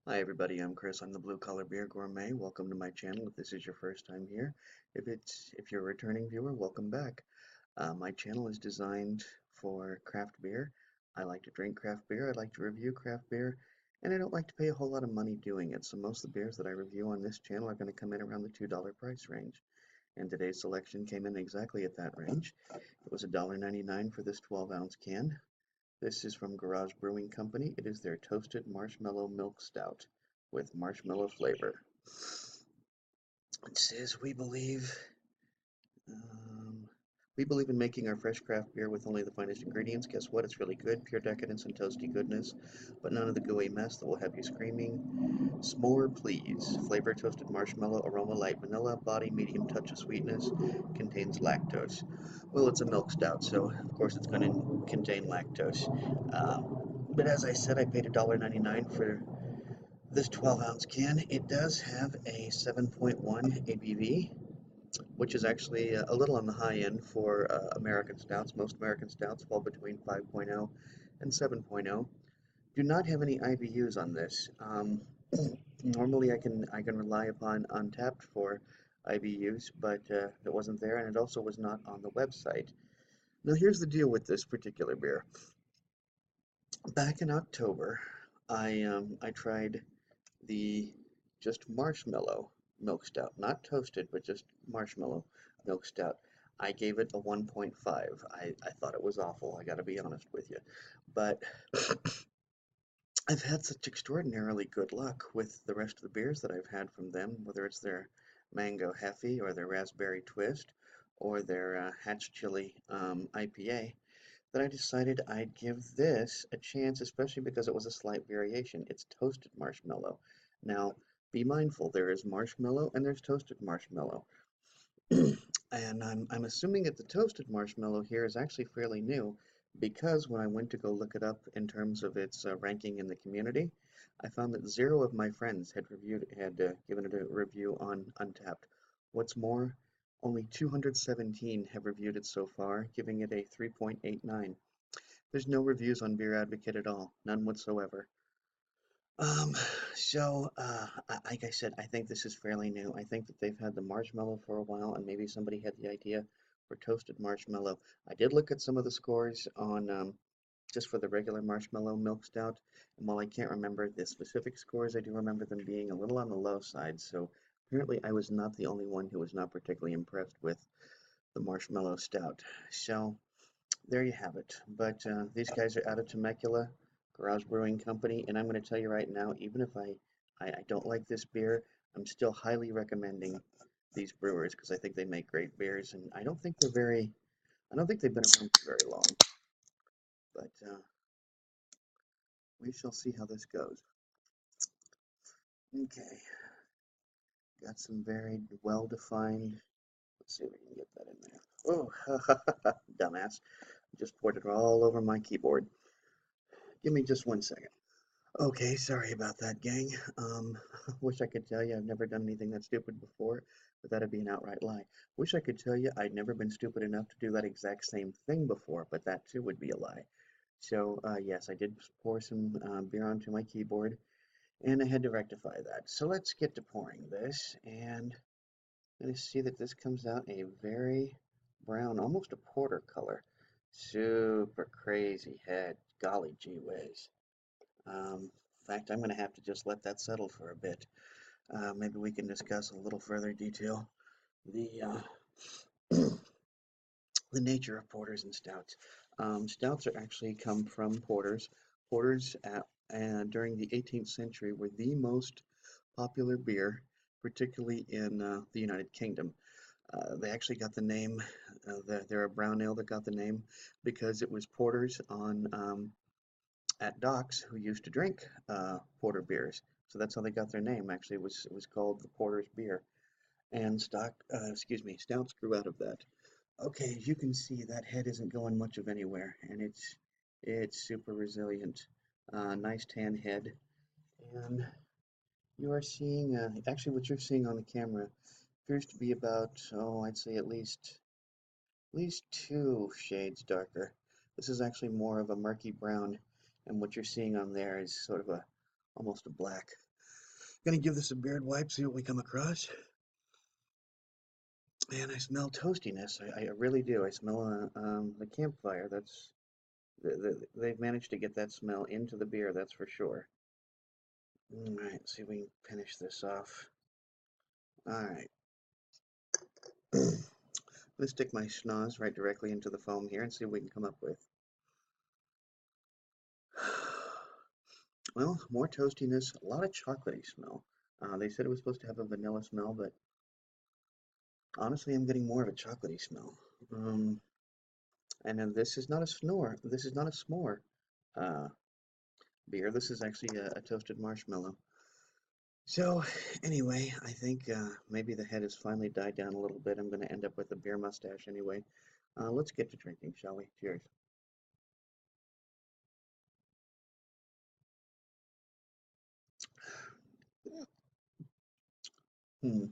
Hi everybody, I'm Chris. I'm the Blue Collar Beer Gourmet. Welcome to my channel. If this is your first time here, if you're a returning viewer, welcome back. My channel is designed for craft beer. I like to drink craft beer. I like to review craft beer, and I don't like to pay a whole lot of money doing it. So most of the beers that I review on this channel are going to come in around the $2 price range. And today's selection came in exactly at that range. It was $1.99 for this 12-ounce can. This is from Garage Brewing Company. It is their Toasted Marshmallow Milk Stout with marshmallow flavor. It says, um, we believe in making our fresh craft beer with only the finest ingredients. Guess what? It's really good. Pure decadence and toasty goodness, but none of the gooey mess that will have you screaming. S'more, please. Flavor toasted marshmallow, aroma light vanilla, body medium touch of sweetness, contains lactose. Well, it's a milk stout, so of course it's going to contain lactose. But as I said, I paid $1.99 for this 12-ounce can. It does have a 7.1 ABV, which is actually a little on the high end for American stouts. Most American stouts fall between 5.0 and 7.0. Do not have any IBUs on this. Normally I can rely upon Untapped for IBUs, but it wasn't there, and it also was not on the website. Now here's the deal with this particular beer. Back in October, I tried the just marshmallow milk stout, not toasted, but just marshmallow milk stout. I gave it a 1.5. I thought it was awful, I gotta be honest with you. But I've had such extraordinarily good luck with the rest of the beers that I've had from them, whether it's their mango heffy or their raspberry twist or their hatch chili IPA, that I decided I'd give this a chance, especially because it was a slight variation. It's toasted marshmallow. Now, be mindful, there is marshmallow and there's toasted marshmallow. And I'm assuming that the toasted marshmallow here is actually fairly new because when I went to go look it up in terms of its ranking in the community, I found that 0 of my friends had given it a review on Untapped. What's more, only 217 have reviewed it so far, giving it a 3.89. There's no reviews on Beer Advocate at all, none whatsoever. Um, like I said, I think this is fairly new. I think that they've had the marshmallow for a while, and maybe somebody had the idea for toasted marshmallow. I did look at some of the scores on just for the regular marshmallow milk stout, and while I can't remember the specific scores, I do remember them being a little on the low side. So apparently, I was not the only one who was not particularly impressed with the marshmallow stout. So there you have it. But these guys are out of Temecula, Garage Brewing Company, and I'm going to tell you right now, even if I don't like this beer, I'm still highly recommending these brewers because I think they make great beers, and I don't think they've been around for very long. But we shall see how this goes. Okay, got some very well-defined. Let's see if we can get that in there. Oh, dumbass! Just poured it all over my keyboard. Give me just 1 second. Okay, sorry about that, gang. Wish I could tell you I've never done anything that stupid before, but that'd be an outright lie. Wish I could tell you I'd never been stupid enough to do that exact same thing before, but that too would be a lie. So, yes, I did pour some beer onto my keyboard, and I had to rectify that. So let's get to pouring this, and I'm going to see that this comes out a very brown, almost a porter color. Super crazy head. Golly gee whiz. In fact, I'm going to have to just let that settle for a bit. Maybe we can discuss in a little further detail the the nature of porters and stouts. Stouts are actually come from porters. Porters during the 18th century were the most popular beer, particularly in the United Kingdom. They actually got the name, they're a brown ale that got the name because it was porters on at docks who used to drink porter beers. So that's how they got their name. Actually, it was called the Porter's beer, and stouts grew out of that. Okay, as you can see, that head isn't going much of anywhere, and it's super resilient. Nice tan head, and you are seeing actually what you're seeing on the camera appears to be about I'd say at least 2 shades darker. This is actually more of a murky brown, and what you're seeing on there is sort of a almost a black. Gonna give this a beard wipe, see what we come across. And I smell toastiness. I really do. I smell the campfire. They've managed to get that smell into the beer, that's for sure. All right, see if we can finish this off. All right. Let's stick my schnoz right directly into the foam here and see what we can come up with. Well, more toastiness, a lot of chocolatey smell. They said it was supposed to have a vanilla smell, but honestly, I'm getting more of a chocolatey smell. And then this is not a snore. This is not a s'more uh, beer. This is actually a toasted marshmallow. So, anyway, I think maybe the head has finally died down a little bit. I'm going to end up with a beer mustache anyway. Let's get to drinking, shall we? Cheers. Hmm.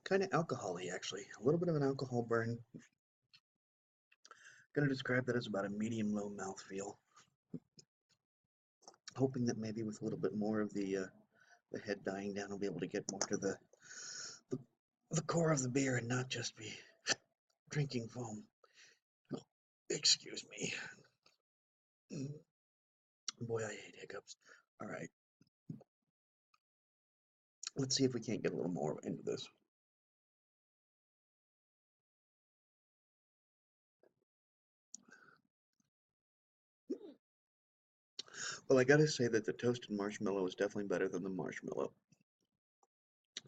Kind of alcohol-y, actually. A little bit of an alcohol burn. Going to describe that as about a medium-low mouthfeel. Hoping that maybe with a little bit more of the head dying down, I'll be able to get more to the, the core of the beer and not just be drinking foam. Oh, excuse me. Boy, I hate hiccups. All right, let's see if we can't get a little more into this. Well, I gotta say that the toasted marshmallow is definitely better than the marshmallow.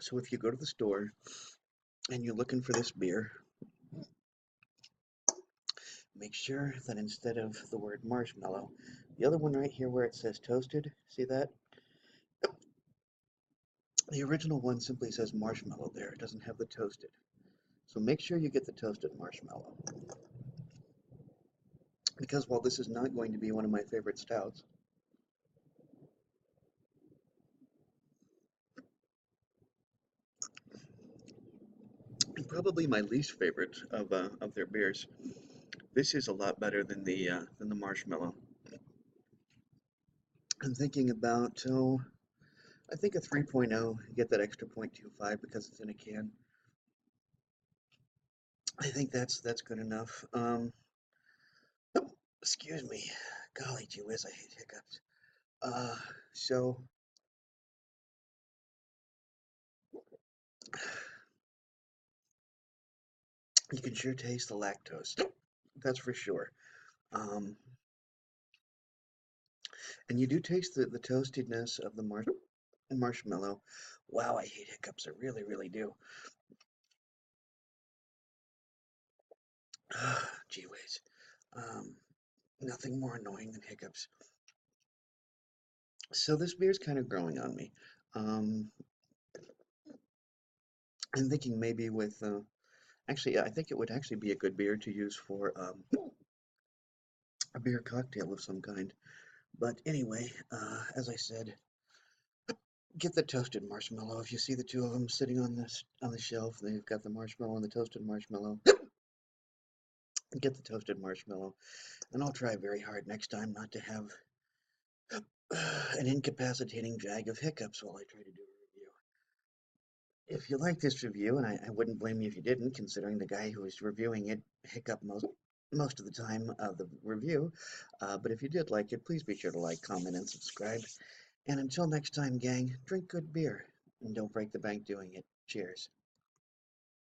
So if you go to the store and you're looking for this beer, make sure that instead of the word marshmallow, the other one right here where it says toasted, see that? The original one simply says marshmallow there. It doesn't have the toasted. So make sure you get the toasted marshmallow. Because while this is not going to be one of my favorite stouts, and probably my least favorite of their beers, this is a lot better than the marshmallow. I'm thinking about, oh, I think a 3.0, get that extra 0.25 because it's in a can. I think that's good enough. Excuse me. Golly gee whiz, I hate hiccups. Uh, so you can sure taste the lactose. That's for sure. Um, and you do taste the toastiness of the marshmallow. Wow, I hate hiccups. I really, really do. Gee whiz. Um, Nothing more annoying than hiccups. So this beer's kind of growing on me. Um, I'm thinking maybe with, actually, I think it would actually be a good beer to use for a beer cocktail of some kind. But anyway, as I said, get the toasted marshmallow. If you see the two of them sitting on the shelf, they've got the marshmallow and the toasted marshmallow. Get the toasted marshmallow, and I'll try very hard next time not to have an incapacitating jag of hiccups while I try to do a review. If you like this review, and I wouldn't blame you if you didn't, considering the guy who is reviewing it hiccup most of the time of the review. But if you did like it, please be sure to like, comment, and subscribe. And until next time, gang, drink good beer and don't break the bank doing it. Cheers.